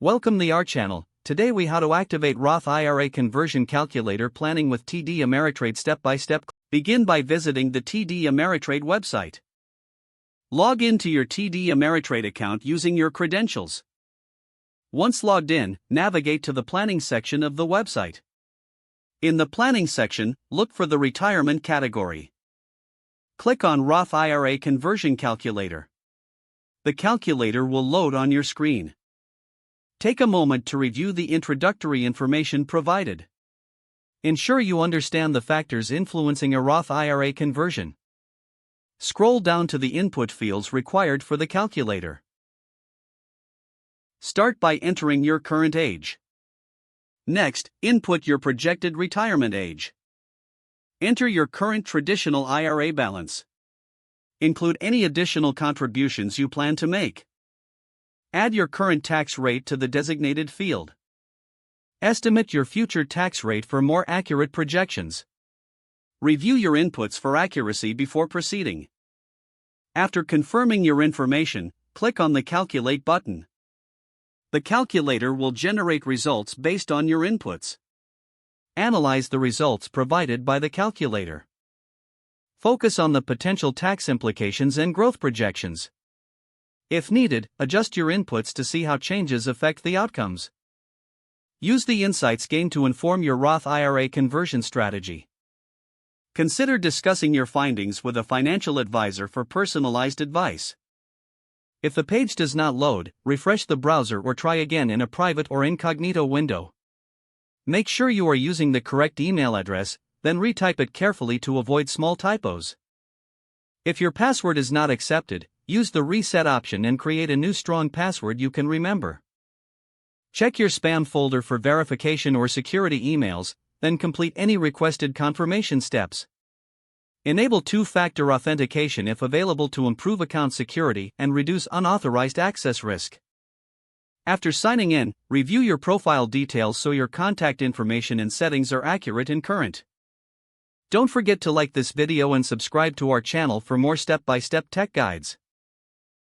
Welcome to our channel. Today we how to activate Roth IRA conversion calculator planning with TD Ameritrade step by step. Begin by visiting the TD Ameritrade website. Log into your TD Ameritrade account using your credentials. Once logged in, navigate to the planning section of the website. In the planning section, look for the retirement category. Click on Roth IRA conversion calculator. The calculator will load on your screen. Take a moment to review the introductory information provided. Ensure you understand the factors influencing a Roth IRA conversion. Scroll down to the input fields required for the calculator. Start by entering your current age. Next, input your projected retirement age. Enter your current traditional IRA balance. Include any additional contributions you plan to make. Add your current tax rate to the designated field. Estimate your future tax rate for more accurate projections. Review your inputs for accuracy before proceeding. After confirming your information, click on the Calculate button. The calculator will generate results based on your inputs. Analyze the results provided by the calculator. Focus on the potential tax implications and growth projections. If needed, adjust your inputs to see how changes affect the outcomes. Use the insights gained to inform your Roth IRA conversion strategy. Consider discussing your findings with a financial advisor for personalized advice. If the page does not load, refresh the browser or try again in a private or incognito window. Make sure you are using the correct email address, then retype it carefully to avoid small typos. If your password is not accepted, use the reset option and create a new strong password you can remember. Check your spam folder for verification or security emails, then complete any requested confirmation steps. Enable two-factor authentication if available to improve account security and reduce unauthorized access risk. After signing in, review your profile details so your contact information and settings are accurate and current. Don't forget to like this video and subscribe to our channel for more step-by-step tech guides.